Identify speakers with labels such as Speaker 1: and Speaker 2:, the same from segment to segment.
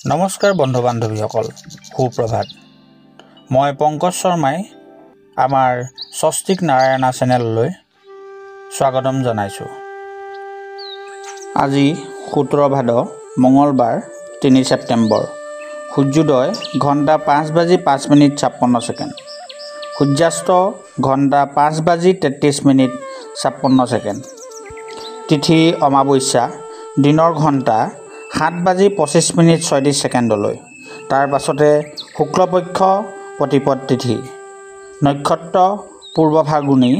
Speaker 1: নমস্কাৰ বন্ধু বান্ধৱীসকল, সুপ্ৰভাত। মই পংকজ শৰ্মাই আমাৰ স্বস্তিক নাৰায়ণা চেনেললৈ স্বাগতম জনাইছোঁ। আজি 17 ভাদ মঙলবাৰ 3 ছেপ্টেম্বৰ। সূৰ্যোদয় ঘণ্টা 5:05:56। সূৰ্যাস্ত ঘণ্টা 5:33:56। তিথি অমাৱস্যা দিনৰ ঘণ্টা 7:25:36। তাৰ পাছতে শুক্লপক্ষ প্ৰতিপদ তিথি। নক্ষত্ৰ পূৰ্ব ফাল্গুনী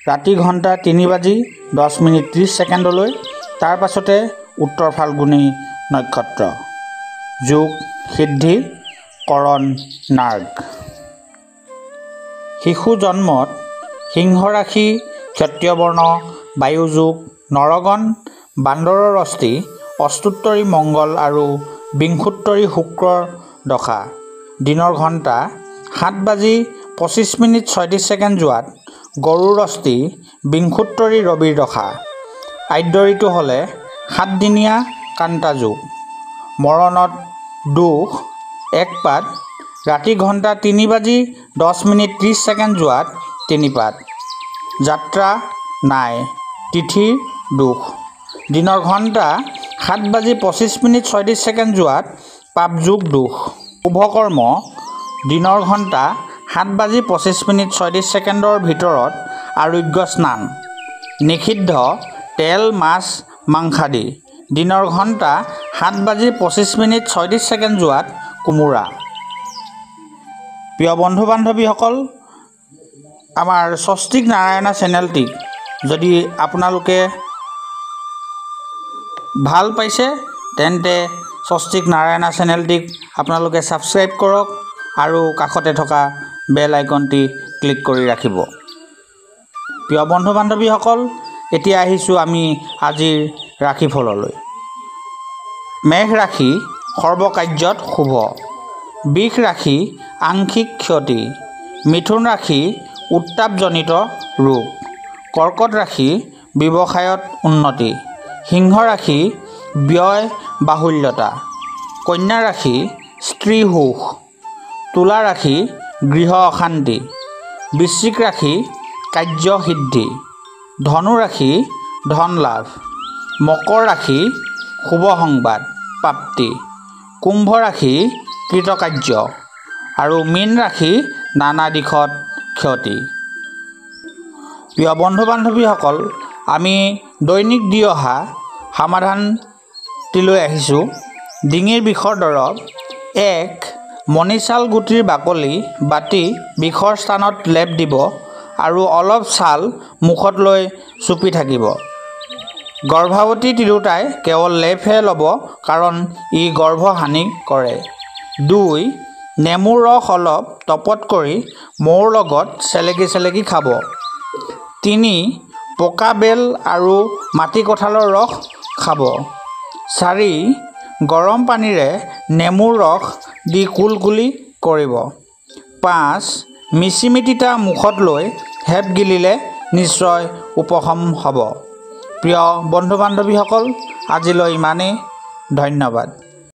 Speaker 1: ৰাতি ঘণ্টা 3:10:30। তাৰ পাছতে উত্তৰ ফাল্গুনী নক্ষত্ৰ। যোগ সিদ্ধি কৰণ নাৰ্গ। শিশু জন্মত সিংহ ৰাশি ক্ষত্ৰিয় বৰ্ণ বায়ুযোগ নৰগণ বান্দৰৰ অস্থি অষ্টোত্তৰী মংগল আৰু বিংশোত্তৰী শুক্ৰৰ দশা। দিনৰ ঘণ্টা 7:25:36 যোৱাত গৰুৰ অস্থি বিংশোত্তৰী ৰবিৰ দশা। আদ্য ঋতু হ'লে 7 দিনীয়া কান্তা যোগ। মৰণত দুখ 1 পাত ৰাতি ঘণ্টা 3:10:30 যোৱাত 3 পাত। যাত্ৰা নাই। তিথিৰ দুখ। দিনৰ ঘণ্টা 7:25:36 যোৱাত পাপযোগ দুখ। শুভকৰ্ম দিনৰ ঘণ্টা 7:25:36 ভিতৰত আৰোগ্য স্নান। নিষিদ্ধ তেল মাছ মাংসাদি। দিনৰ ঘণ্টা 7:25:36 যোৱাত কোমোৰা। প্ৰিয় বন্ধু বান্ধৱীসকল, আমাৰ স্বস্তিক নাৰায়ণা চেনেলটিক যদি আপোনালোকে ভাল পাইছে তেন্তে স্বস্তিক নাৰায়ণা চেনেলটিক আপোনালোকে ছাবস্ক্ৰাইব কৰক আৰু কাষতে থকা বেল আইকনটি ক্লিক কৰি ৰাখিব। প্ৰিয় বন্ধু বান্ধৱীসকল, এতিয়া আহিছোঁ আমি আজিৰ ৰাশিফললৈ। মেঘ ৰাশি সৰ্বকাৰ্যত শুভ। বৃষ ৰাশি আংশিক ক্ষতি। মিথুন ৰাশি উত্তাপজনিত ৰোগ। কৰ্কট ৰাশি ব্যৱসায়ত উন্নতি। সিংহ ৰাশি ব্যয় বাহুল্যতা। কন্যা ৰাশি স্ত্ৰী সুখ। তুলা ৰাশি গৃহ অশান্তি। বৃশ্চিক ৰাশি কাৰ্য সিদ্ধি। ধনু ৰাশি ধন লাভ। মকৰ ৰাশি শুভ সংবাদ প্ৰাপ্তি। কুম্ভ ৰাশি কৃতকাৰ্য আৰু মীন ৰাশি নানা দিশত ক্ষতি। প্ৰিয় বন্ধু বান্ধৱীসকল, আমি দৈনিক দি অহা সমাধানটিলৈ আহিছোঁ। ডিঙিৰ বিষৰ দৰৱ 1 মণিছাল গুটিৰ বাকলি বাটি বিষৰ স্থানত লেপ দিব আৰু অলপ ছাল মুখত লৈ চুপি থাকিব। গৰ্ভৱতী তিৰোতাই কেৱল লেপহে ল'ব, কাৰণ ই গৰ্ভহানি কৰে। 2 নেমুৰ ৰস অলপ টপত কৰি মৌৰ লগত চেলেকি খাব। 3 পকা বেল আৰু মাটি কঁঠালৰ ৰস খাব। 4 গৰম পানীৰে নেমুৰ ৰস দি কুলকুলি কৰিব। 5 মিচিমি তিতা মুখত লৈ হেপ গিলিলে নিশ্চয় উপশম হ'ব। প্ৰিয় বন্ধু বান্ধৱীসকল, আজিলৈ ইমানেই। ধন্যবাদ।